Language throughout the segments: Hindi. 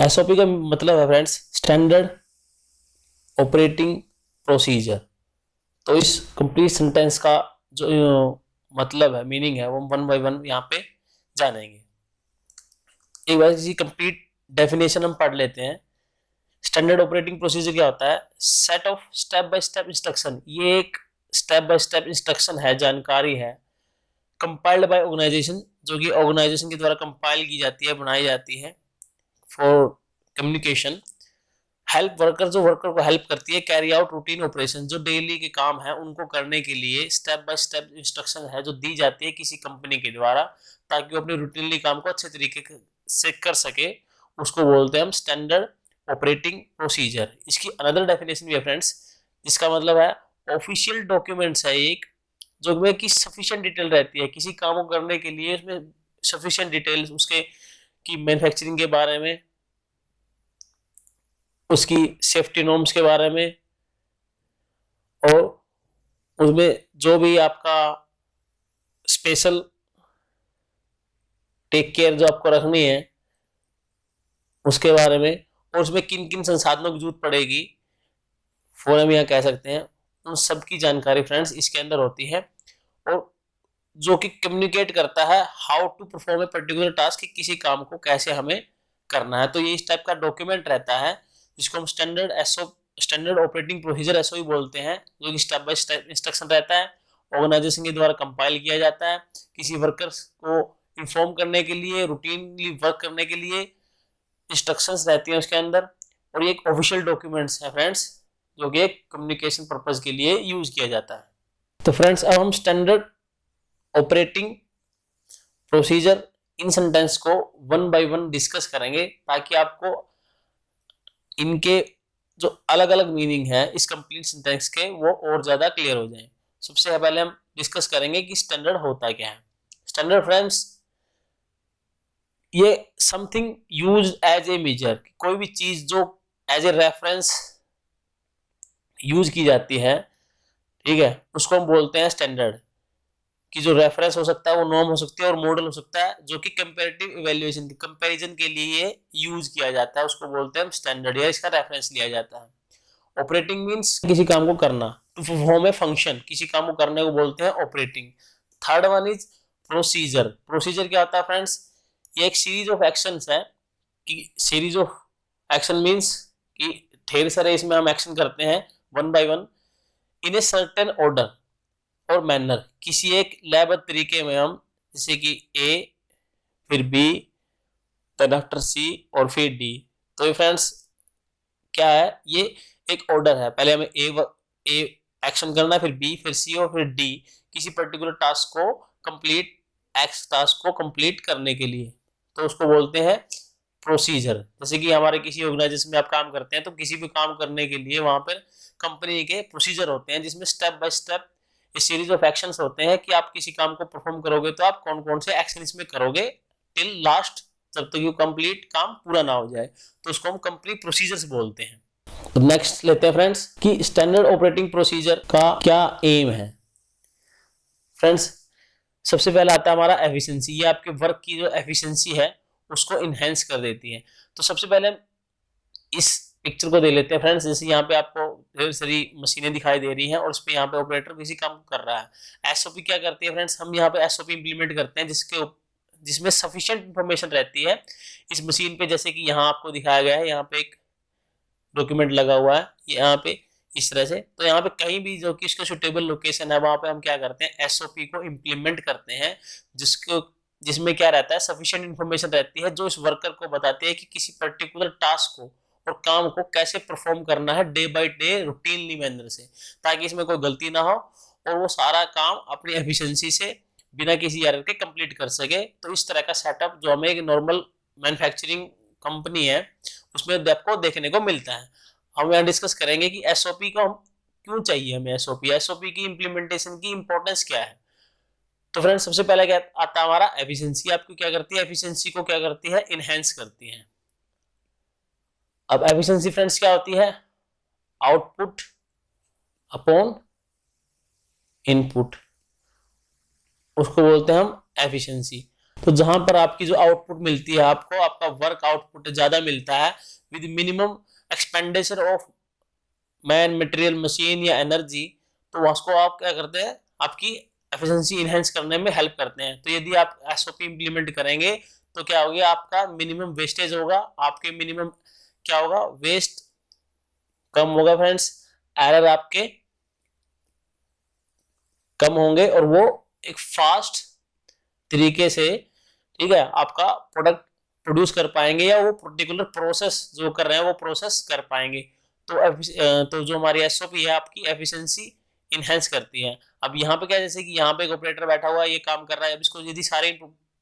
एसओपी का मतलब है फ्रेंड्स स्टैंडर्ड ऑपरेटिंग प्रोसीजर। तो इस कंप्लीट सेंटेंस का जो मतलब है, मीनिंग है, वो वन बाय वन यहाँ पे जानेंगे। एक बार इसकी कंप्लीट डेफिनेशन हम पढ़ लेते हैं। स्टैंडर्ड ऑपरेटिंग प्रोसीजर क्या होता है? Set of step by step instruction. ये एक स्टेप बाय स्टेप इंस्ट्रक्शन है, जानकारी है, कंपाइल्ड बाय ऑर्गेनाइजेशन, जो कि ऑर्गेनाइजेशन के द्वारा कंपाइल की जाती है, बनाई जाती है फॉर कम्युनिकेशन। हेल्प वर्कर, जो वर्कर को हेल्प करती है। कैरी आउट रूटीन ऑपरेशन, जो डेली के काम है उनको करने के लिए स्टेप बाय स्टेप इंस्ट्रक्शन है जो दी जाती है किसी कंपनी के द्वारा, ताकि वो अपने रूटीनली काम को अच्छे तरीके से कर सके। उसको बोलते हैं हम स्टैंडर्ड ऑपरेटिंग प्रोसीजर। इसकी अनदर डेफिनेशन भी है फ्रेंड्स, जिसका मतलब है ऑफिशियल डॉक्यूमेंट्स है एक, जो में कि सफिशिएंट डिटेल रहती है किसी काम को करने के लिए। उसमें सफिशिएंट डिटेल्स उसके की मैन्युफैक्चरिंग के बारे में, उसकी सेफ्टी नॉर्म्स के बारे में, और उसमें जो भी आपका स्पेशल टेक केयर जो आपको रखनी है उसके बारे में, और उसमें किन किन संसाधनों की जरूरत पड़ेगी, फोर हम यहाँ कह सकते हैं, उन सब की जानकारी फ्रेंड्स इसके अंदर होती है। और जो कि कम्युनिकेट करता है how to perform a particular task, किसी काम को कैसे हमें करना है। तो ये इस टाइप का डॉक्यूमेंट रहता है जिसको हम स्टैंडर्ड ऑपरेटिंग प्रोसीजर एसओपी बोलते हैं, जो कि स्टेप बाय स्टेप इंस्ट्रक्शन रहता है, ऑर्गेनाइजेशन के द्वारा कंपाइल किया जाता है किसी वर्कर्स को इन्फॉर्म करने के लिए, रूटीनली वर्क करने के लिए इंस्ट्रक्शंस रहती हैं उसके अंदर। और ये एक ऑफिशियल डॉक्यूमेंट्स है फ्रेंड्स, जो कि एक कम्युनिकेशन पर्पज के लिए यूज किया जाता है। तो फ्रेंड्स अब हम स्टैंडर्ड ऑपरेटिंग प्रोसीजर इन सेंटेंस को वन बाय वन डिस्कस करेंगे, ताकि आपको इनके जो अलग अलग मीनिंग है इस कंप्लीट सेंटेंस के वो और ज्यादा क्लियर हो जाए। सबसे पहले हम डिस्कस करेंगे कि स्टैंडर्ड होता क्या है। स्टैंडर्ड फ्रेंड्स ये something use as a measure, कोई भी चीज जो एज ए रेफरेंस यूज की जाती है, ठीक है, उसको हम बोलते हैं स्टैंडर्ड। कि जो रेफरेंस हो सकता है वो नॉर्म हो सकती है और मॉडल हो सकता है, जो कि कंपैरेटिव इवैल्यूएशन कंपैरिजन के लिए यूज किया जाता है, उसको बोलते हैं हम स्टैंडर्ड, या इसका रेफरेंस लिया जाता है। ऑपरेटिंग मींस किसी काम को करना, टू परफॉर्म ए फंक्शन, किसी काम को करने को बोलते हैं operating. Third one is procedure. Procedure क्या होता है फ्रेंड्स? ये एक सीरीज ऑफ एक्शंस है, कि सीरीज ऑफ एक्शन मींस कि ढेर सारे इसमें हम एक्शन करते हैं one by one in a certain order और मैनर, किसी एक लयबद्ध तरीके में हम, जैसे कि ए फिर बी देन आफ्टर सी और फिर डी। तो ये फ्रेंड्स क्या है, ये एक ऑर्डर है, पहले हमें ए एक्शन करना है, फिर बी, फिर सी और फिर डी, किसी पर्टिकुलर टास्क को कंप्लीट, एक्स टास्क को कंप्लीट करने के लिए। तो उसको बोलते हैं प्रोसीजर। जैसे कि हमारे किसी ऑर्गेनाइजेशन में आप काम करते हैं, तो किसी भी काम करने के लिए वहां पर कंपनी के प्रोसीजर होते हैं, जिसमें स्टेप बाय स्टेप ये सीरीज ऑफ एक्शंस होते हैं कि आप किसी काम को परफॉर्म करोगे तो आप कौन कौन से एक्शन इसमें करोगे टिल लास्ट, जब तक ये कंप्लीट काम पूरा ना हो जाए। तो उसको हम कंप्लीट प्रोसीजर्स बोलते हैं। तो नेक्स्ट लेते हैं फ्रेंड्स कि स्टैंडर्ड ऑपरेटिंग प्रोसीजर का क्या एम है। फ्रेंड्स सबसे पहले आता है हमारा एफिशिएंसी। ये आपके वर्क की जो एफिशिएंसी है उसको इनहेंस कर देती है। तो सबसे पहले हम इस पिक्चर को दे लेते हैं फ्रेंड्स। जैसे यहाँ पे आपको ढेर सारी मशीनें दिखाई दे रही हैं और उस पे यहाँ पे ऑपरेटर किसी काम को कर रहा है। एसओपी क्या करती है फ्रेंड्स? हम यहाँ पे एसओपी इंप्लीमेंट करते हैं जिसमें सफिशिएंट इंफॉर्मेशन रहती है इस मशीन पे। जैसे कि यहाँ आपको दिखाया गया है, यहाँ पे एक डॉक्यूमेंट लगा हुआ है यहाँ पे इस तरह से। तो यहाँ पे कहीं भी जो कि इसका सुटेबल लोकेशन है वहां पे हम क्या करते हैं, एसओपी को इम्प्लीमेंट करते हैं, जिसमें क्या रहता है, सफिशिएंट इंफॉर्मेशन रहती है जो इस वर्कर को बताती है कि किसी पर्टिकुलर टास्क को और काम को कैसे परफॉर्म करना है day by day routinely manner से, ताकि इसमें कोई गलती ना हो और वो सारा काम अपनी एफिशिएंसी से बिना किसी एरर के कंप्लीट कर सके। तो इस तरह का सेटअप जो हमें एक नॉर्मल मैन्युफैक्चरिंग कंपनी है उसमें आपको देखने को मिलता है। हम यहाँ डिस्कस करेंगे कि एसओपी को हम क्यों चाहिए, हमें एसओपी की इंप्लीमेंटेशन की इंपॉर्टेंस क्या है। तो फ्रेंड्स सबसे पहले क्या आता है हमारा एफिशिएंसी। आपको क्या करती है, एफिशिएंसी को क्या करती है, इनहेंस करती है। अब एफिशिएंसी फ्रेंड्स क्या होती है, आउटपुट अपॉन इनपुट, उसको बोलते हैं हम एफिशिएंसी। तो जहां पर आपकी जो आउटपुट मिलती है आपको, आपका वर्क आउटपुट ज्यादा मिलता है with minimum expenditure of man, material, machine या एनर्जी, तो उसको आप क्या करते हैं, आपकी एफिशिएंसी इनहेंस करने में हेल्प करते हैं। तो यदि आप एसओपी इंप्लीमेंट करेंगे तो क्या होगा, आपका मिनिमम वेस्टेज होगा, आपके मिनिमम क्या होगा, वेस्ट कम होगा फ्रेंड्स, एरर आपके कम होंगे, और वो एक फास्ट तरीके से, ठीक है, आपका प्रोडक्ट प्रोड्यूस कर पाएंगे, या वो पर्टिकुलर प्रोसेस जो कर रहे हैं वो प्रोसेस कर पाएंगे। तो जो हमारी एसओपी है आपकी एफिशिएंसी इनहेंस करती है। अब यहाँ पे क्या, जैसे कि यहाँ पे एक ऑपरेटर बैठा हुआ है, ये काम कर रहा है, अब इसको यदि सारे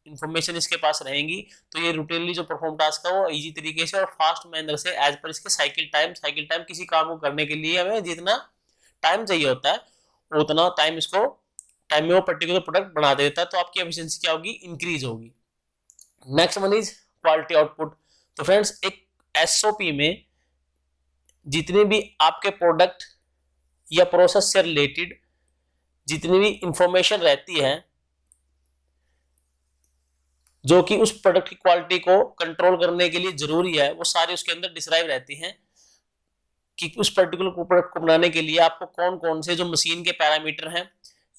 इन्फॉर्मेशन इसके पास रहेंगी तो ये रूटीनली जो परफॉर्म टास्क है वो इजी तरीके से और फास्ट मैनर से एज पर इसके साइकिल टाइम किसी काम को करने के लिए हमें जितना टाइम चाहिए होता है उतना टाइम में वो पर्टिकुलर प्रोडक्ट बना देता है, तो आपकी एफिशिएंसी क्या होगी, इंक्रीज होगी। Next one is quality output. तो फ्रेंड्स एक एसओपी में जितने भी आपके प्रोडक्ट या प्रोसेस से रिलेटेड जितनी भी इंफॉर्मेशन रहती है जो कि उस प्रोडक्ट की क्वालिटी को कंट्रोल करने के लिए जरूरी है, वो सारी उसके अंदर डिस्क्राइब रहती हैं कि उस पर्टिकुलर प्रोडक्ट को बनाने के लिए आपको कौन कौन से जो मशीन के पैरामीटर हैं,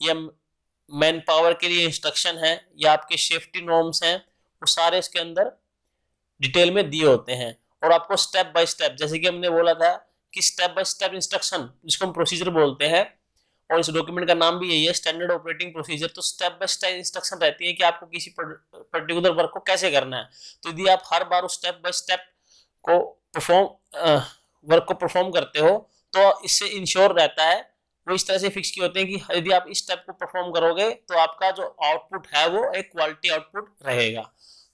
या मैन पावर के लिए इंस्ट्रक्शन है, या आपके सेफ्टी नॉर्म्स हैं, वो सारे इसके अंदर डिटेल में दिए होते हैं। और आपको स्टेप बाय स्टेप, जैसे कि हमने बोला था कि स्टेप बाय स्टेप इंस्ट्रक्शन जिसको हम प्रोसीजर बोलते हैं, और इस डॉक्यूमेंट का नाम भी यही है, स्टैंडर्ड ऑपरेटिंग प्रोसीजर। तो स्टेप बाय स्टेप इंस्ट्रक्शन रहती है कि आपको किसी पर्टिकुलर वर्क को कैसे करना है। तो यदि आप हर बार उस स्टेप बाय स्टेप को वर्क को परफॉर्म करते हो तो इससे इंश्योर रहता है, वो इस तरह से फिक्स किए होते हैं कि यदि आप इस स्टेप को परफॉर्म करोगे तो आपका जो आउटपुट है वो एक क्वालिटी आउटपुट रहेगा।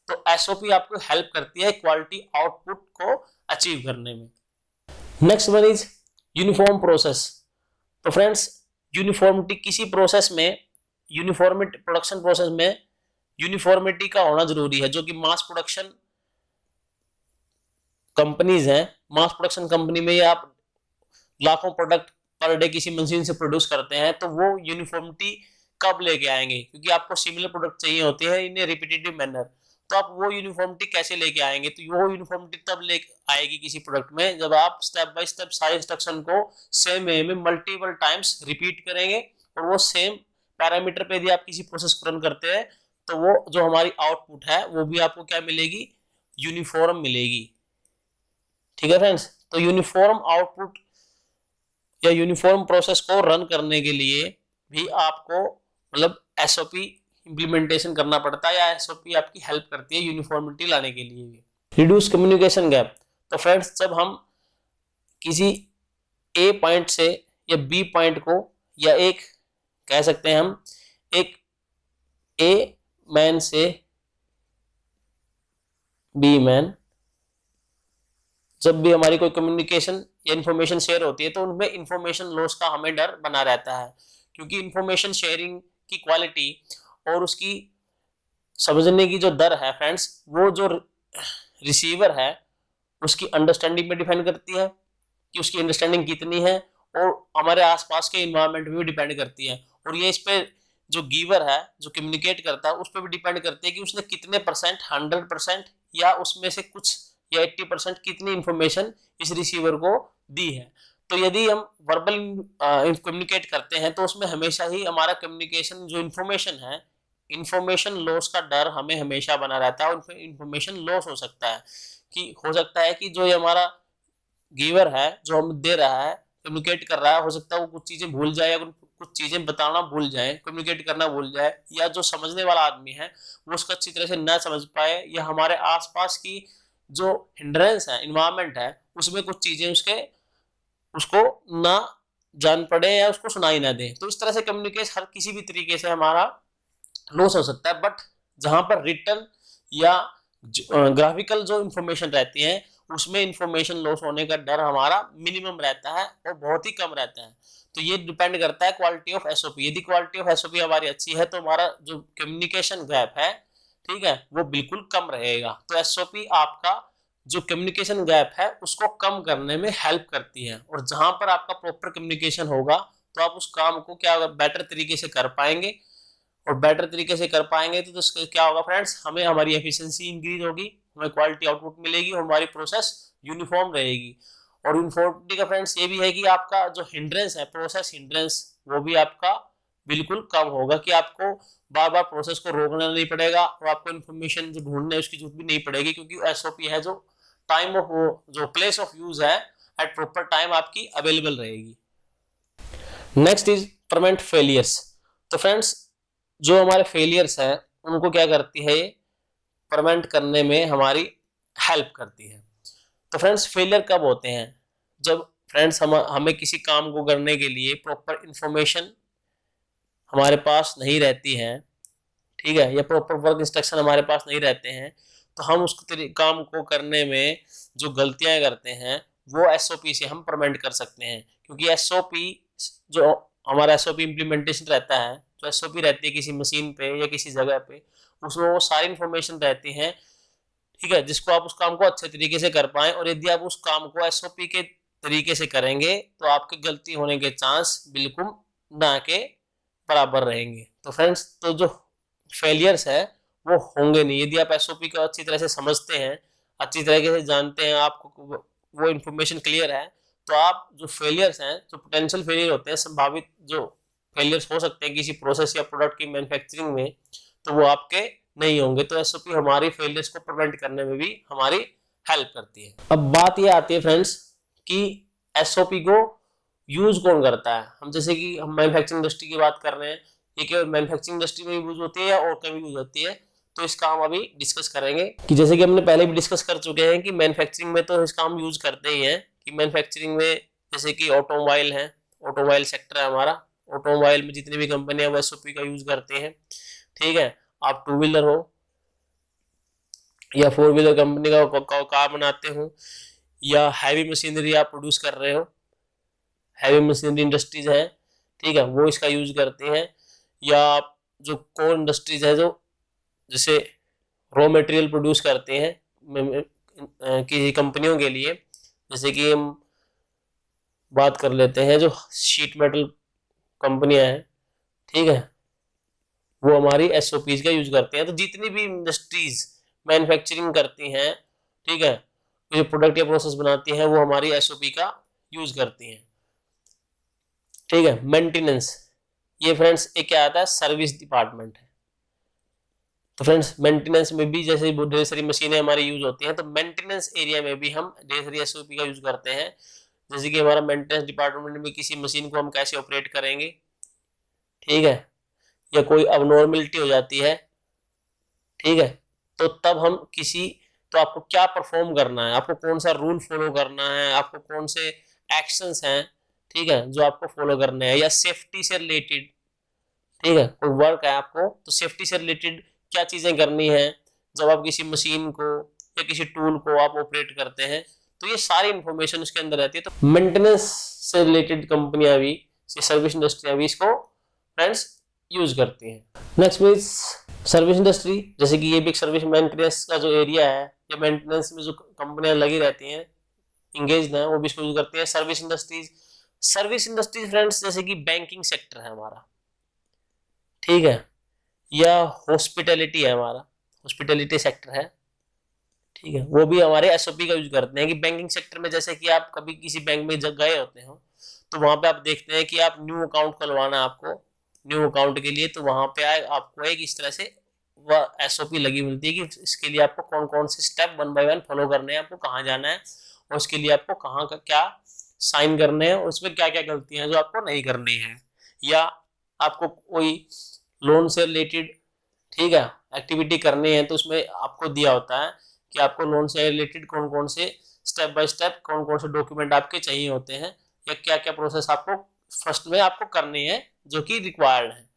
तो एसओपी आपको हेल्प करती है क्वालिटी आउटपुट को अचीव करने में। Next one is uniform process. तो फ्रेंड्स यूनिफॉर्मिटी किसी प्रोसेस में, यूनिफॉर्मिटी प्रोडक्शन प्रोसेस में यूनिफॉर्मिटी का होना जरूरी है। जो कि मास प्रोडक्शन कंपनीज हैं, मास प्रोडक्शन कंपनी में आप लाखों प्रोडक्ट पर डे किसी मशीन से प्रोड्यूस करते हैं, तो वो यूनिफॉर्मिटी कब लेके आएंगे, क्योंकि आपको सिमिलर प्रोडक्ट चाहिए होते हैं इन रिपीटेटिव मैनर। तो आप वो यूनिफॉर्मिटी कैसे लेके आएंगे, तो वो यूनिफॉर्मिटी तब ले आएगी किसी प्रोडक्ट में जब आप स्टेप बाय स्टेप सारे इंस्ट्रक्शन को सेम वे में मल्टीपल टाइम्स रिपीट करेंगे, और वो सेम पैरामीटर पे यदि आप किसी प्रोसेस को रन करते हैं तो वो जो हमारी आउटपुट है वो भी आपको क्या मिलेगी, यूनिफॉर्म मिलेगी। ठीक है फ्रेंड्स, तो यूनिफॉर्म आउटपुट या यूनिफॉर्म प्रोसेस को रन करने के लिए भी आपको मतलब एसओपी इंप्लीमेंटेशन करना पड़ता है, या एसओपी आपकी हेल्प करती है यूनिफॉर्मिटी लाने के लिए। Reduce communication gap. तो फ्रेंड्स जब हम किसी ए पॉइंट से या बी पॉइंट को, या एक कह सकते हैं हम एक ए मैन से बी मैन, जब भी हमारी कोई कम्युनिकेशन या इंफॉर्मेशन शेयर होती है तो उनमें इंफॉर्मेशन लॉस का हमें डर बना रहता है, क्योंकि इंफॉर्मेशन शेयरिंग की क्वालिटी और उसकी समझने की जो दर है फ्रेंड्स, वो जो रिसीवर है उसकी अंडरस्टैंडिंग में डिपेंड करती है कि उसकी अंडरस्टैंडिंग कितनी है, और हमारे आसपास के इन्वायरमेंट में भी डिपेंड करती है। और ये इस पे जो गिवर है जो कम्युनिकेट करता है उस पर भी डिपेंड करती है कि उसने कितने परसेंट, 100% या उसमें से कुछ या 80% कितनी इंफॉर्मेशन इस रिसीवर को दी है। तो यदि हम वर्बल कम्युनिकेट करते हैं तो उसमें हमेशा ही हमारा कम्युनिकेशन जो इंफॉर्मेशन है, इंफॉर्मेशन लॉस का डर हमें हमेशा बना रहता है, और इंफॉर्मेशन लॉस हो सकता है कि हो सकता है कि जो ये हमारा गिवर है जो हम दे रहा है, कम्युनिकेट कर रहा है, हो सकता है वो कुछ चीजें भूल जाए, या कुछ चीजें बताना भूल जाए, कम्युनिकेट करना भूल जाए, या जो समझने वाला आदमी है वो उसको अच्छी तरह से ना समझ पाए, या हमारे आसपास की जो हिंड्रेंस है, इन्वायरमेंट है, उसमें कुछ चीजें उसको ना जान पड़े या उसको सुनाई ना दे। तो इस तरह से कम्युनिकेशन हर किसी भी तरीके से हमारा लॉस हो सकता है। बट जहां पर रिटर्न या ग्राफिकल जो इंफॉर्मेशन रहती है उसमें इंफॉर्मेशन लॉस होने का डर हमारा मिनिमम रहता है और बहुत ही कम रहता है। तो ये डिपेंड करता है क्वालिटी ऑफ एसओपी। यदि क्वालिटी ऑफ एसओपी हमारी अच्छी है तो हमारा जो कम्युनिकेशन गैप है, ठीक है, वो बिल्कुल कम रहेगा। तो एसओपी आपका जो कम्युनिकेशन गैप है उसको कम करने में हेल्प करती है, और जहां पर आपका प्रॉपर कम्युनिकेशन होगा तो आप उस काम को क्या बेटर तरीके से कर पाएंगे, और बेटर तरीके से कर पाएंगे तो उसका क्या होगा फ्रेंड्स, हमें हमारी एफिशिएंसी इंक्रीज होगी, हमें क्वालिटी आउटपुट मिलेगी और हमारी प्रोसेस यूनिफॉर्म रहेगी। और यूनिफॉर्मिटी का फ्रेंड्स ये भी है कि आपका जो हिंड्रेंस है, प्रोसेस हिंड्रेंस, वो भी आपका बिल्कुल कम होगा कि आपको बार बार प्रोसेस को रोकना नहीं पड़ेगा और आपको इन्फॉर्मेशन जो ढूंढना है उसकी जरूरत भी नहीं पड़ेगी, क्योंकि एसओपी है जो टाइम ऑफ जो प्लेस ऑफ यूज है एट प्रॉपर टाइम आपकी अवेलेबल रहेगी। Next is prevent failures. तो फ्रेंड्स जो हमारे फेलियर्स हैं उनको क्या करती है, ये प्रिवेंट करने में हमारी हेल्प करती है। तो फ्रेंड्स फेलियर कब होते हैं, जब फ्रेंड्स हमें किसी काम को करने के लिए प्रॉपर इंफॉर्मेशन हमारे पास नहीं रहती है, ठीक है, या प्रॉपर वर्क इंस्ट्रक्शन हमारे पास नहीं रहते हैं, तो हम उस काम को करने में जो गलतियां करते हैं वो एसओपी से हम प्रिवेंट कर सकते हैं। क्योंकि एसओपी जो हमारा एसओपी इम्प्लीमेंटेशन रहता है, जो एसओपी रहती है किसी मशीन पे या किसी जगह पे, उसमें वो सारी इंफॉर्मेशन रहती है, ठीक है, जिसको आप उस काम को अच्छे तरीके से कर पाए। और यदि आप उस काम को एसओपी के तरीके से करेंगे तो आपके गलती होने के चांस बिल्कुल ना के बराबर रहेंगे। तो फ्रेंड्स तो जो फेलियर्स है वो होंगे नहीं यदि आप एसओपी को अच्छी तरह से समझते हैं, अच्छी तरीके से जानते हैं, आपको वो इन्फॉर्मेशन क्लियर है, तो आप जो फेलियर्स हैं, जो पोटेंशियल फेलियर होते हैं, संभावित जो फेलियर्स हो सकते हैं किसी प्रोसेस या प्रोडक्ट की मैन्युफैक्चरिंग में, तो वो आपके नहीं होंगे। तो एसओपी हमारी फेलियर्स को प्रिवेंट करने में भी हमारी हेल्प करती है। अब बात ये आती है फ्रेंड्स कि एसओपी को यूज कौन करता है। हम जैसे कि हम मैन्युफैक्चरिंग इंडस्ट्री की बात कर रहे हैं, ये केवल मैन्युफैक्चरिंग इंडस्ट्री में यूज होती है या और कहीं यूज होती है, तो इसका हम अभी डिस्कस करेंगे। कि जैसे कि हमने पहले भी डिस्कस कर चुके हैं कि मैन्युफैक्चरिंग में तो इसका हम यूज करते ही हैं, कि मैन्युफैक्चरिंग में जैसे कि ऑटोमोबाइल है, ऑटोमोबाइल सेक्टर है हमारा, ऑटोमोबाइल में जितनी भी कंपनियां वो एसओपी का यूज करते हैं, ठीक है। आप टू व्हीलर हो या फोर व्हीलर कंपनी का कार बनाते हो या हैवी मशीनरी आप प्रोड्यूस कर रहे हो, हैवी मशीनरी इंडस्ट्रीज है, ठीक है, वो इसका यूज करते हैं। या आप जो कोर इंडस्ट्रीज है जो जैसे रॉ मटेरियल प्रोड्यूस करते हैं किसी कंपनियों के लिए, जैसे कि हम बात कर लेते हैं जो शीट मेटल कंपनियां हैं, ठीक है, वो हमारी एसओपीज का यूज करते हैं। तो जितनी भी इंडस्ट्रीज मैन्युफैक्चरिंग करती हैं, ठीक है, जो प्रोडक्ट या प्रोसेस बनाती हैं, वो हमारी एसओपी का यूज करती हैं, ठीक है। मेंटेनेंस, ये फ्रेंड्स एक क्या आता है, सर्विस डिपार्टमेंट है। तो फ्रेंड्स मेंटेनेंस में भी जैसे ढेर सारी मशीनें हमारी यूज होती हैं, तो मेंटेनेंस एरिया में भी हम ढेर सारी एसओपी का यूज करते हैं। जैसे कि हमारा मेंटेनेंस डिपार्टमेंट में किसी मशीन को हम कैसे ऑपरेट करेंगे, ठीक है, या कोई अबनॉर्मलिटी हो जाती है, ठीक है, तो तब हम तो आपको क्या परफॉर्म करना है, आपको कौन सा रूल फॉलो करना है, आपको कौन से एक्शंस हैं, ठीक है, जो आपको फॉलो करने हैं, या सेफ्टी से रिलेटेड, ठीक है, कोई वर्क है आपको, तो सेफ्टी से रिलेटेड क्या चीजें करनी है जब आप किसी मशीन को या किसी टूल को आप ऑपरेट करते हैं, तो ये सारी इंफॉर्मेशन उसके अंदर रहती है। तो मेंटेनेंस से रिलेटेड कंपनियां भी, सर्विस इंडस्ट्रियां भी इसको फ्रेंड्स यूज करती हैं। नेक्स्ट मीन्स सर्विस इंडस्ट्री, जैसे कि ये भी एक सर्विस मेंटेनेंस का जो एरिया है, या मेंटेनेंस में जो कंपनियां लगी रहती हैं, इंगेज है, वो भी इसको यूज करती है। सर्विस इंडस्ट्रीज फ्रेंड्स जैसे कि बैंकिंग सेक्टर है हमारा, ठीक है, या हॉस्पिटैलिटी है हमारा, हॉस्पिटैलिटी सेक्टर है, ठीक है, वो भी हमारे एसओपी का यूज करते हैं। कि बैंकिंग सेक्टर में जैसे कि आप कभी किसी बैंक में जब गए होते हो, तो वहां पे आप देखते हैं कि आप न्यू अकाउंट खुलवाना, आपको न्यू अकाउंट के लिए, तो वहां पे आपको एक इस तरह से वह एसओपी लगी मिलती है कि इसके लिए आपको कौन कौन से स्टेप 1 बाय 1 फॉलो करने हैं, आपको कहाँ जाना है, और उसके लिए आपको कहाँ का क्या साइन करने हैं, और उसमें क्या क्या गलतियां हैं जो आपको नहीं करनी है। या आपको कोई लोन से रिलेटेड, ठीक है, एक्टिविटी करनी है, तो उसमें आपको दिया होता है कि आपको लोन से रिलेटेड कौन कौन से स्टेप बाय स्टेप कौन कौन से डॉक्यूमेंट आपके चाहिए होते हैं, या क्या क्या प्रोसेस आपको फर्स्ट में आपको करनी है जो कि रिक्वायर्ड है।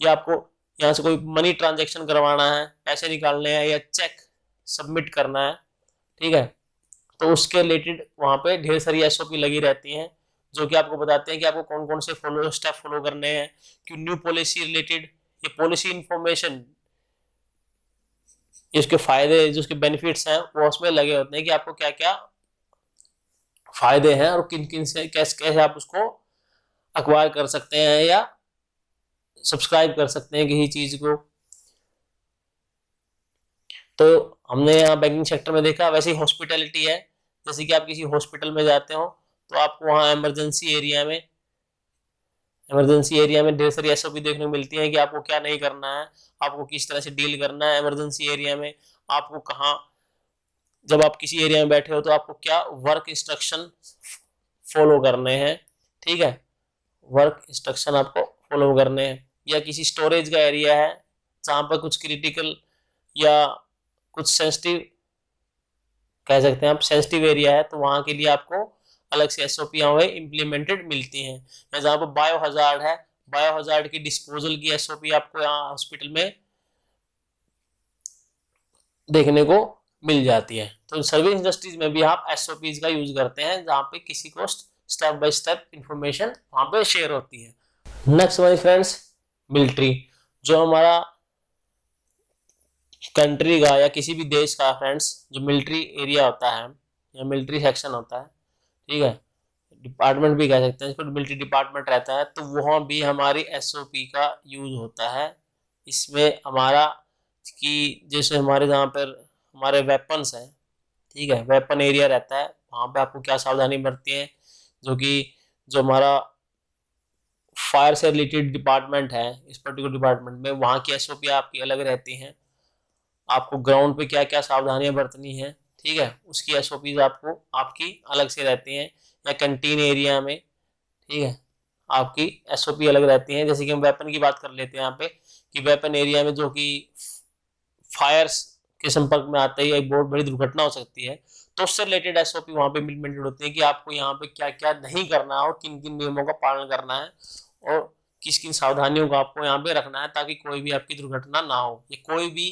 या आपको यहाँ से कोई मनी ट्रांजेक्शन करवाना है, पैसे निकालने हैं, या चेक सबमिट करना है, ठीक है, तो उसके रिलेटेड वहाँ पे ढेर सारी एसओपी लगी रहती हैं, जो कि आपको बताते हैं कि आपको कौन कौन से स्टेप फॉलो करने हैं। कि न्यू पॉलिसी रिलेटेड, ये पॉलिसी इंफॉर्मेशन, इसके फायदे, जो उसके बेनिफिट्स हैं, वो उसमें लगे होते हैं कि आपको क्या क्या फायदे हैं और किन किन से कैसे कैसे आप उसको अक्वायर कर सकते हैं या सब्सक्राइब कर सकते हैं किसी चीज को। तो हमने यहाँ बैंकिंग सेक्टर में देखा, वैसे ही हॉस्पिटैलिटी है, जैसे कि आप किसी हॉस्पिटल में जाते हो तो आपको वहाँ इमरजेंसी एरिया में ढेर सारी एसओपी देखने को मिलती है कि आपको क्या नहीं करना है, आपको किस तरह से डील करना है इमरजेंसी एरिया में, आपको कहाँ, जब आप किसी एरिया में बैठे हो तो आपको क्या वर्क इंस्ट्रक्शन फॉलो करने हैं, ठीक है, वर्क इंस्ट्रक्शन आपको फॉलो करने हैं। या किसी स्टोरेज का एरिया है जहाँ पर कुछ क्रिटिकल या कुछ सेंसिटिव कह सकते हैं आप सेंसिटिव एरिया है, तो वहाँ के लिए आपको अलग से एसओपी इम्प्लीमेंटेड मिलती हैं। या जहाँ पर बायो हजार्ड है, बायो हजार्ड की डिस्पोजल की एसओपी आपको यहाँ हॉस्पिटल में देखने को मिल जाती है। तो सर्विस इंडस्ट्रीज में भी आप एसओपीज का यूज करते हैं जहाँ पे किसी को स्टेप बाय स्टेप इंफॉर्मेशन वहाँ पे शेयर होती है। नेक्स्ट माय फ्रेंड्स, मिलिट्री, जो हमारा कंट्री का या किसी भी देश का फ्रेंड्स जो मिलिट्री एरिया होता है या मिलिट्री सेक्शन होता है, ठीक है, डिपार्टमेंट भी कह सकते हैं इसको, मिलिट्री डिपार्टमेंट रहता है, तो वहाँ भी हमारी एसओपी का यूज होता है। इसमें हमारा कि जैसे हमारे जहाँ पर हमारे वेपन्स हैं, ठीक है, वेपन एरिया रहता है, वहाँ पे आपको क्या सावधानी बरतनी है, जो कि जो हमारा फायर से रिलेटेड डिपार्टमेंट है, इस पर्टिकुलर डिपार्टमेंट में वहाँ की एसओपी आपकी अलग रहती हैं। आपको ग्राउंड पे क्या क्या सावधानियां बरतनी है, ठीक है, उसकी एसओपीज आपको आपकी अलग से रहती हैं। या कैंटीन एरिया में, ठीक है, आपकी एसओपी अलग रहती है। जैसे कि हम वेपन की बात कर लेते हैं यहाँ पे, कि वेपन एरिया में जो कि फायर्स के संपर्क में आते ही एक बहुत बड़ी दुर्घटना हो सकती है, तो उससे रिलेटेड एसओपी वहाँ पे इम्प्लीमेंटेड होती है कि आपको यहाँ पे क्या क्या नहीं करना है और किन किन नियमों का पालन करना है और किस किन सावधानियों को आपको यहाँ पे रखना है ताकि कोई भी आपकी दुर्घटना ना हो। या कोई भी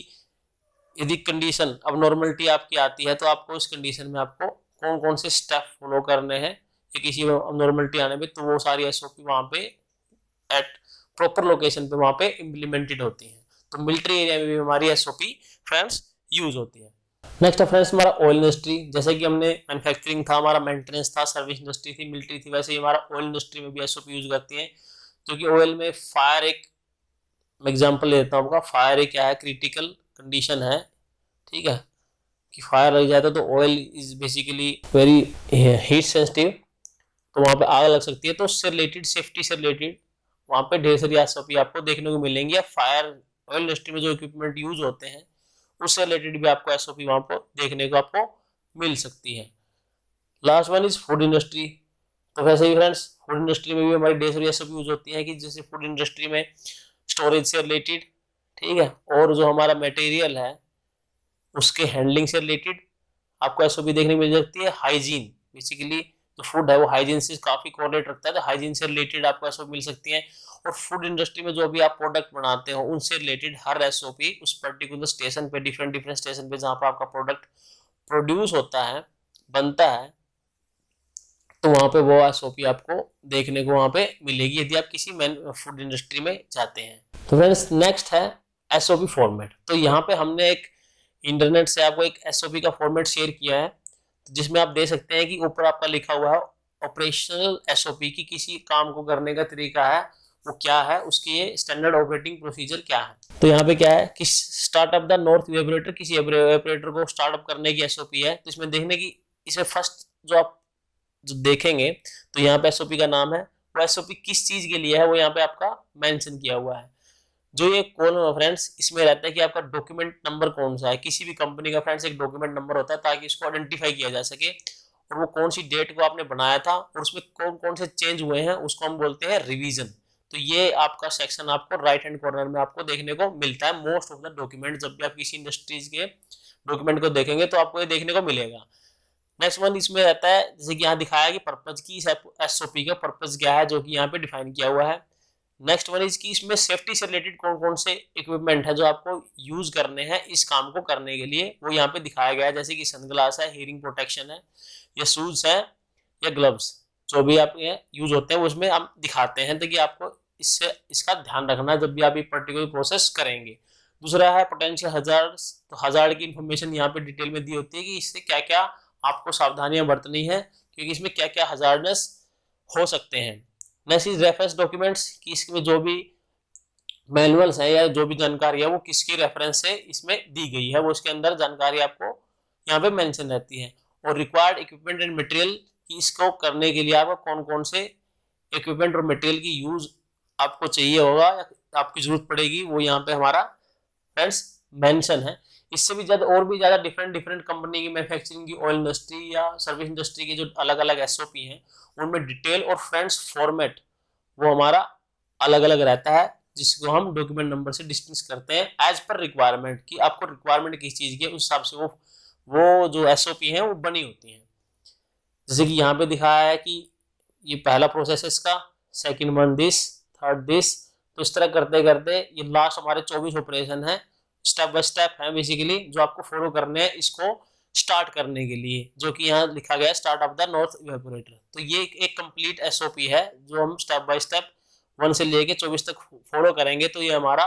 यदि कंडीशन अब नॉर्मलिटी आपकी आती है तो आपको इस कंडीशन में आपको कौन कौन से स्टेप फॉलो करने हैं, या किसी नॉर्मलिटी आने पे, तो वो सारी एसओपी वहाँ पे एट प्रॉपर लोकेशन पे वहाँ पे इम्प्लीमेंटेड होती हैं। तो मिलिट्री एरिया में भी हमारी एसओपी फ्रेंड्स यूज होती है। नेक्स्ट है फ्रेंड्स हमारा ऑयल इंडस्ट्री। जैसे कि हमने मैन्युफैक्चरिंग था, हमारा मेंटेनेंस था, सर्विस इंडस्ट्री थी, मिलिट्री थी, वैसे ही हमारा ऑयल इंडस्ट्री में भी एसओपी यूज करती है। क्योंकि ऑयल में फायर एक एग्जाम्पल लेता हूँ आपका, फायर एक क्या है, क्रिटिकल कंडीशन है, ठीक है, कि फायर लग जाता है तो oil is basically very heat sensitive, तो वहाँ पे आग लग सकती है। तो उससे रिलेटेड, सेफ्टी से रिलेटेड वहाँ पे ढेर सारी एसओपी आपको देखने को मिलेंगी। या फायर ऑयल इंडस्ट्री में जो इक्विपमेंट यूज होते हैं उससे रिलेटेड भी आपको एसओपी वहाँ पर देखने को आपको मिल सकती है। Last one is food industry. तो वैसे ही फ्रेंड्स फूड इंडस्ट्री में भी हमारी ढेर सारी एसओपी यूज होती है, कि जैसे फूड इंडस्ट्री में स्टोरेज से रिलेटेड, ठीक है, और जो हमारा मटेरियल है उसके हैंडलिंग से रिलेटेड आपको एसओपी देखने को मिल सकती है। हाइजीन, बेसिकली जो फूड है वो हाइजीन से काफी कोरिलेट रखता है, तो हाइजीन से रिलेटेड आपको एसओपी मिल सकती है। और फूड इंडस्ट्री में जो भी आप प्रोडक्ट बनाते हो उनसे रिलेटेड हर एसओपी उस पर्टिकुलर स्टेशन पे, डिफरेंट डिफरेंट स्टेशन पे जहाँ पर आपका प्रोडक्ट प्रोड्यूस होता है, बनता है, तो वहाँ पे वो एसओपी आपको देखने को वहाँ पे मिलेगी यदि आप किसी फूड इंडस्ट्री में जाते हैं। तो फ्रेंड्स नेक्स्ट है एसओपी फॉर्मेट। तो यहाँ पे हमने एक इंटरनेट से आपको एक एसओपी का फॉर्मेट शेयर किया है, जिसमें आप देख सकते हैं कि ऊपर आपका लिखा हुआ है ऑपरेशनल एसओपी, की किसी काम को करने का तरीका है वो क्या है, उसकी ये स्टैंडर्ड ऑपरेटिंग प्रोसीजर क्या है। तो यहाँ पे क्या है कि स्टार्टअप द नॉर्थ इवेपोरेटर, किसी इवेपोरेटर को स्टार्टअप करने की एसओपी है। तो इसमें देखने की, इसमें फर्स्ट जो आप जो देखेंगे तो यहाँ पे एसओपी का नाम है, वो एसओपी किस चीज के लिए है वो यहाँ पे आपका मेंशन किया हुआ है। जो ये कॉलम फ्रेंड्स इसमें रहता है कि आपका डॉक्यूमेंट नंबर कौन सा है। किसी भी कंपनी का फ्रेंड्स एक डॉक्यूमेंट नंबर होता है ताकि इसको आइडेंटिफाई किया जा सके, और वो कौन सी डेट को आपने बनाया था और उसमें कौन कौन से चेंज हुए हैं उसको हम बोलते हैं रिवीजन। तो ये आपका सेक्शन आपको राइट हैंड कॉर्नर में आपको देखने को मिलता है। मोस्ट ऑफ द डॉक्यूमेंट जब भी आप किसी इंडस्ट्रीज के डॉक्यूमेंट को देखेंगे तो आपको ये देखने को मिलेगा। नेक्स्ट वन इसमें रहता है, जैसे कि यहाँ दिखाया कि पर्पज की, एसओपी का पर्पज क्या है जो कि यहाँ पे डिफाइन किया हुआ है। नेक्स्ट वन इज की इसमें सेफ्टी से रिलेटेड कौन कौन से इक्विपमेंट है जो आपको यूज करने हैं इस काम को करने के लिए, वो यहाँ पे दिखाया गया है। जैसे कि सनग्लास है, हियरिंग प्रोटेक्शन है, या शूज है, या ग्लव्स, जो भी आप यूज होते हैं उसमें हम दिखाते हैं ताकि आपको इससे इसका ध्यान रखना है जब भी आप ये पर्टिकुलर प्रोसेस करेंगे। दूसरा है पोटेंशियल हजार्ड्स। तो हजार्ड की इन्फॉर्मेशन यहाँ पे डिटेल में दी होती है कि इससे क्या क्या आपको सावधानियां बरतनी है, क्योंकि इसमें क्या क्या हजार्डनेस हो सकते हैं। नेक्स्ट इज रेफरेंस डॉक्यूमेंट्स, कि इसमें जो भी मैनुअल्स है या जो भी जानकारी है वो किसकी रेफरेंस से इसमें दी गई है, वो इसके अंदर जानकारी आपको यहाँ पे मेंशन रहती है। और रिक्वायर्ड इक्विपमेंट एंड मटेरियल की इसको करने के लिए आपको कौन कौन से इक्विपमेंट और मटेरियल की यूज आपको चाहिए होगा या आपकी जरूरत पड़ेगी, वो यहाँ पे हमारा फ्रेंड्स मेंशन है। इससे भी ज्यादा और भी ज्यादा डिफरेंट डिफरेंट कंपनी की मैन्युफैक्चरिंग की, ऑयल इंडस्ट्री या सर्विस इंडस्ट्री की जो अलग अलग एसओपी हैं उनमें डिटेल और फ्रेंड्स फॉर्मेट वो हमारा अलग अलग रहता है, जिसको हम डॉक्यूमेंट नंबर से डिस्टिंग्विश करते हैं एज पर रिक्वायरमेंट, कि आपको रिक्वायरमेंट किस चीज की है उस हिसाब से वो जो एसओपी है वो बनी होती है। जैसे कि यहाँ पे दिखाया है कि ये पहला प्रोसेस है इसका, second one this, third this, तो इस तरह करते करते ये लास्ट हमारे 24 ऑपरेशन है, स्टेप बाय स्टेप है बेसिकली, जो आपको फॉलो करने हैं इसको स्टार्ट करने के लिए, जो कि यहाँ लिखा गया है start of the north evaporator. तो ये एक कंप्लीट एसओपी है जो हम स्टेप बाय स्टेप 1 से लेके 24 तक फॉलो करेंगे, तो ये हमारा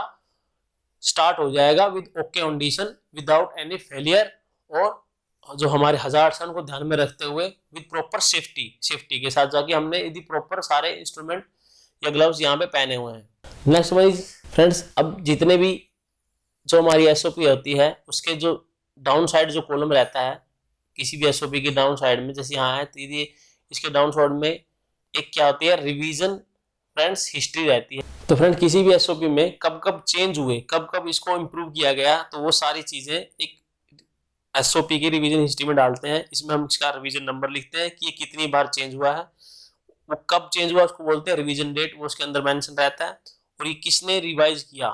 स्टार्ट हो जाएगा with okay condition, without any failure, और जो हमारे हजार्ड्स हैं उनको ध्यान में रखते हुए विद प्रॉपर सेफ्टी के साथ जाके हमने यदि प्रॉपर सारे इंस्ट्रूमेंट या ग्लव्स यहाँ पे पहने हुए हैं। नेक्स्ट वाइज फ्रेंड्स, अब जितने भी जो हमारी एसओपी होती है उसके जो डाउन साइड जो कॉलम रहता है किसी भी एसओपी के डाउन साइड में, जैसे यहाँ है तो ये इसके डाउन साइड में एक क्या होती है, रिवीजन फ्रेंड्स हिस्ट्री रहती है। तो फ्रेंड किसी भी एसओपी में कब कब चेंज हुए, कब कब इसको इम्प्रूव किया गया, तो वो सारी चीजें एक एसओपी की रिवीजन हिस्ट्री में डालते हैं। इसमें हम इसका रिवीजन नंबर लिखते हैं कि ये कितनी बार चेंज हुआ है, वो कब चेंज हुआ उसको बोलते हैं रिवीजन डेट, वो उसके अंदर मेंशन रहता है, और ये किसने रिवाइज किया,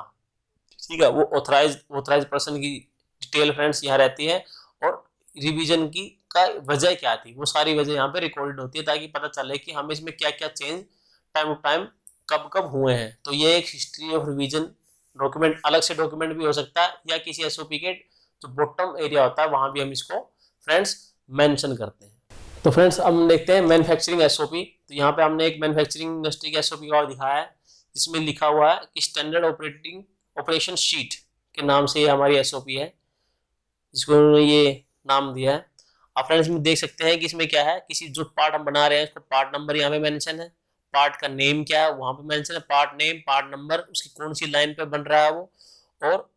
ठीक है, वो ऑथराइज पर्सन की डिटेल फ्रेंड्स यहाँ रहती है, और रिवीजन की का वजह क्या थी वो सारी वजह यहाँ पे रिकॉर्डेड होती है, ताकि पता चले कि हमें इसमें क्या क्या चेंज टाइम ऑफ टाइम कब कब हुए हैं। तो ये एक हिस्ट्री ऑफ रिवीजन डॉक्यूमेंट, अलग से डॉक्यूमेंट भी हो सकता है, या किसी एसओपी के जो बॉटम एरिया होता है वहां भी हम इसको फ्रेंड्स मेंशन करते हैं। तो फ्रेंड्स अब हम देखते हैं मैन्युफैक्चरिंग एसओपी। तो यहाँ पे हमने एक मैन्युफैक्चरिंग इंडस्ट्री का एसओपी का दिखाया है, जिसमें लिखा हुआ है कि स्टैंडर्ड ऑपरेशन शीट के नाम से ये हमारी एसओपी है, जिसको उन्होंने ये नाम दिया है। आप फ्रेंड्स में देख सकते हैं कि इसमें क्या है, किसी जो पार्ट हम बना रहे हैं उसका पार्ट नंबर यहाँ पे मेंशन है, पार्ट का नेम क्या है वहां पे मेंशन है, पार्ट नेम, पार्ट नंबर, उसकी कौन सी लाइन पे बन रहा है वो, और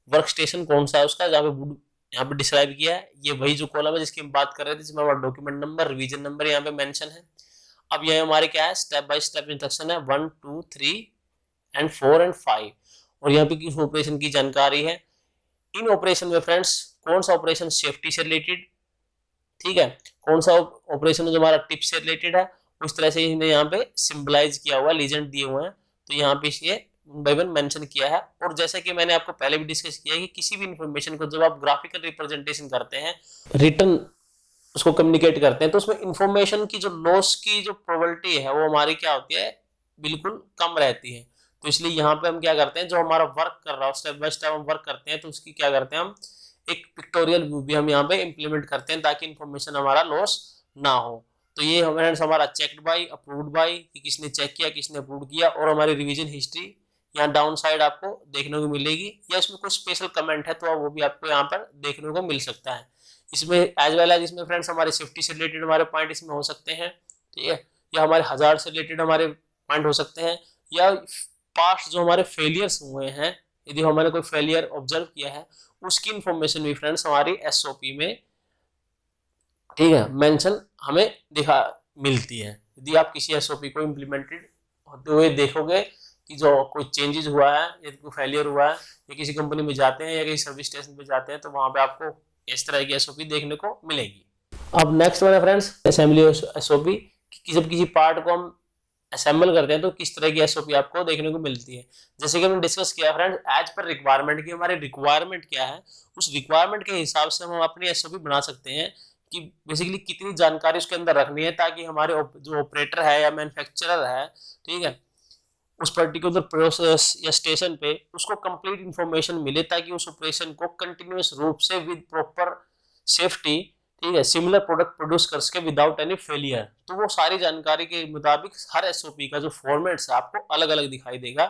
वर्क स्टेशन कौन सा है उसका, जहाँ पे यहाँ पे डिस्क्राइब किया है। ये वही जो कॉलम है जिसकी हम बात कर रहे थे, जिसमें हमारा डॉक्यूमेंट नंबर, रिवीजन नंबर यहाँ पे मेंशन है। अब ये हमारे क्या है, स्टेप बाय स्टेप इंस्ट्रक्शन है 1 2 3 एंड 4 एंड 5, और यहाँ पे किस ऑपरेशन की जानकारी है। इन ऑपरेशन में फ्रेंड्स कौन सा ऑपरेशन सेफ्टी से रिलेटेड, ठीक है, कौन सा ऑपरेशन जो हमारा टिप से रिलेटेड है, उस तरह से इन्हें यहाँ पे सिंबलाइज किया हुआ, लीजेंड दिए हुए हैं, तो यहाँ पे ये बाय वन मेंशन किया है। और जैसे कि मैंने आपको पहले भी डिस्कस किया है कि किसी भी इंफॉर्मेशन को जब आप ग्राफिकल रिप्रेजेंटेशन करते हैं, रिटर्न उसको कम्युनिकेट करते हैं, तो उसमें इंफॉर्मेशन की जो लॉस की जो प्रोबेबिलिटी है वो हमारी क्या होती है, बिल्कुल कम रहती है। तो इसलिए यहाँ पे हम क्या करते हैं, जो हमारा वर्क कर रहा है स्टेप बाय स्टेप हम वर्क करते हैं, तो उसकी क्या करते हैं हम एक पिक्टोरियल व्यू भी हम यहाँ पे इम्प्लीमेंट करते हैं, ताकि इन्फॉर्मेशन हमारा लॉस ना हो। तो ये हमारा चेक्ड बाई, अप्रूव्ड बाई, कि किसने चेक किया, किसने अप्रूव किया, और हमारी रिवीजन हिस्ट्री यहाँ डाउन साइड आपको देखने को मिलेगी, या इसमें कोई स्पेशल कमेंट है तो वो भी आपको यहाँ पर देखने को मिल सकता है। इसमें एज वेल एज इसमें फ्रेंड्स हमारे सेफ्टी से रिलेटेड हमारे पॉइंट इसमें हो सकते हैं, ठीक है, या हमारे हजार्ड से रिलेटेड हमारे पॉइंट हो सकते हैं, या पास्ट जो हमारे फेलियर्स हुए हैं, यदि हमारे कोई फेलियर ऑब्जर्व किया है उसकी इंफॉर्मेशन भी फ्रेंड्स हमारी एसओपी में, ठीक है, मेंशन हमें दिखा मिलती है। यदि आप किसी एसओपी को इम्प्लीमेंटेड होते हुए देखोगे कि जो कोई चेंजेस हुआ है या कोई फेलियर हुआ है, या किसी कंपनी में जाते हैं या किसी सर्विस स्टेशन पे जाते हैं, तो वहां पे आपको इस तरह की एसओपी देखने को मिलेगी। अब नेक्स्ट वन है फ्रेंड्स असेंबली एसओपी, कि जब किसी पार्ट को हम असेंबल करते हैं तो किस तरह की एसओपी आपको देखने को मिलती है। जैसे कि हमने डिस्कस किया फ्रेंड्स, एज पर रिक्वायरमेंट की हमारी रिक्वायरमेंट क्या है, उस रिक्वायरमेंट के हिसाब से हम अपनी एसओपी बना सकते हैं कि बेसिकली कितनी जानकारी उसके अंदर रखनी है, ताकि हमारे जो ऑपरेटर है या मैन्युफैक्चरर है, ठीक है, उस पर्टिकुलर प्रोसेस या स्टेशन पे उसको कंप्लीट इंफॉर्मेशन मिले, ताकि उस ऑपरेशन को कंटिन्यूअस रूप से विद प्रॉपर सेफ्टी, ठीक है, सिमिलर प्रोडक्ट प्रोड्यूस कर सके विदाउट एनी फेलियर। तो वो सारी जानकारी के मुताबिक हर एसओपी का जो फॉर्मेट्स है आपको अलग अलग दिखाई देगा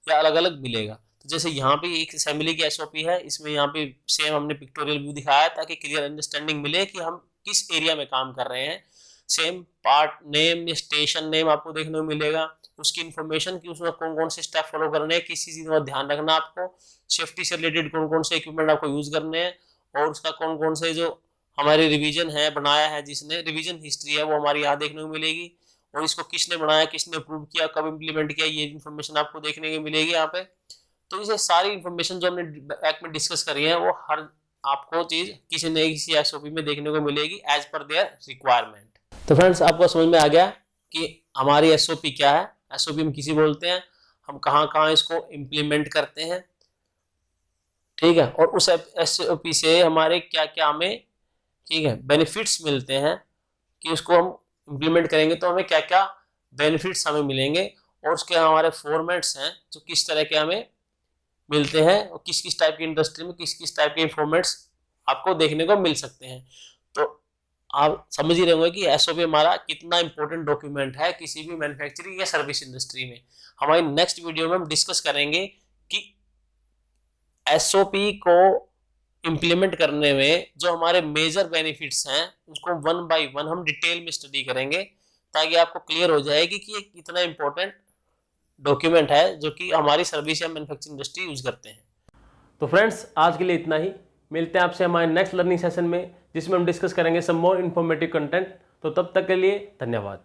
या अलग अलग मिलेगा। तो जैसे यहाँ पे एक असेंबली की एसओपी है, इसमें यहाँ पे सेम हमने पिक्टोरियल व्यू दिखाया है, ताकि क्लियर अंडरस्टैंडिंग मिले कि हम किस एरिया में काम कर रहे हैं। सेम पार्ट नेम या स्टेशन नेम आपको देखने को मिलेगा, उसकी इन्फॉर्मेशन की उसमें कौन कौन से स्टेप फॉलो करने हैं, किस चीज़ का ध्यान रखना आपको, सेफ्टी से रिलेटेड कौन कौन से इक्विपमेंट आपको यूज़ करने हैं, और उसका कौन कौन से जो हमारी रिवीजन है बनाया है, जिसने रिवीजन हिस्ट्री है वो हमारी यहाँ देखने को मिलेगी, और इसको किसने बनाया, किसने अप्रूव किया, कब इम्प्लीमेंट किया, ये इन्फॉर्मेशन आपको देखने को मिलेगी यहाँ पे। तो ये सारी इन्फॉर्मेशन जो हमने एक्ट में डिस्कस करी है वो हर आपको चीज़ किसी न किसी एसओपी में देखने को मिलेगी एज पर देयर रिक्वायरमेंट। तो फ्रेंड्स आपको समझ में आ गया कि हमारी एसओपी क्या है, एसओपी हम किसी बोलते हैं, हम कहाँ कहाँ इसको इम्प्लीमेंट करते हैं, ठीक है, और उस एसओपी से हमारे क्या क्या हमें, ठीक है, बेनिफिट्स मिलते हैं कि उसको हम इम्प्लीमेंट करेंगे तो हमें क्या क्या बेनिफिट्स हमें मिलेंगे, और उसके हमारे फॉर्मेट्स हैं जो किस तरह के हमें मिलते हैं, और किस किस टाइप की इंडस्ट्री में किस किस टाइप के फॉर्मेट्स आपको देखने को मिल सकते हैं। तो आप समझ ही रहे होंगे कि एसओपी हमारा कितना इंपॉर्टेंट डॉक्यूमेंट है किसी भी मैन्युफैक्चरिंग या सर्विस इंडस्ट्री में। हमारी नेक्स्ट वीडियो में हम डिस्कस करेंगे कि एसओपी को इम्प्लीमेंट करने में जो हमारे मेजर बेनिफिट्स हैं उसको वन बाय वन हम डिटेल में स्टडी करेंगे, ताकि आपको क्लियर हो जाएगी कि ये कितना इंपॉर्टेंट डॉक्यूमेंट है जो कि हमारी सर्विस या मैन्युफैक्चरिंग इंडस्ट्री यूज करते हैं। तो फ्रेंड्स आज के लिए इतना ही, मिलते हैं आपसे हमारे नेक्स्ट लर्निंग सेशन में जिसमें हम डिस्कस करेंगे सम मोर इन्फॉर्मेटिव कंटेंट। तो तब तक के लिए धन्यवाद।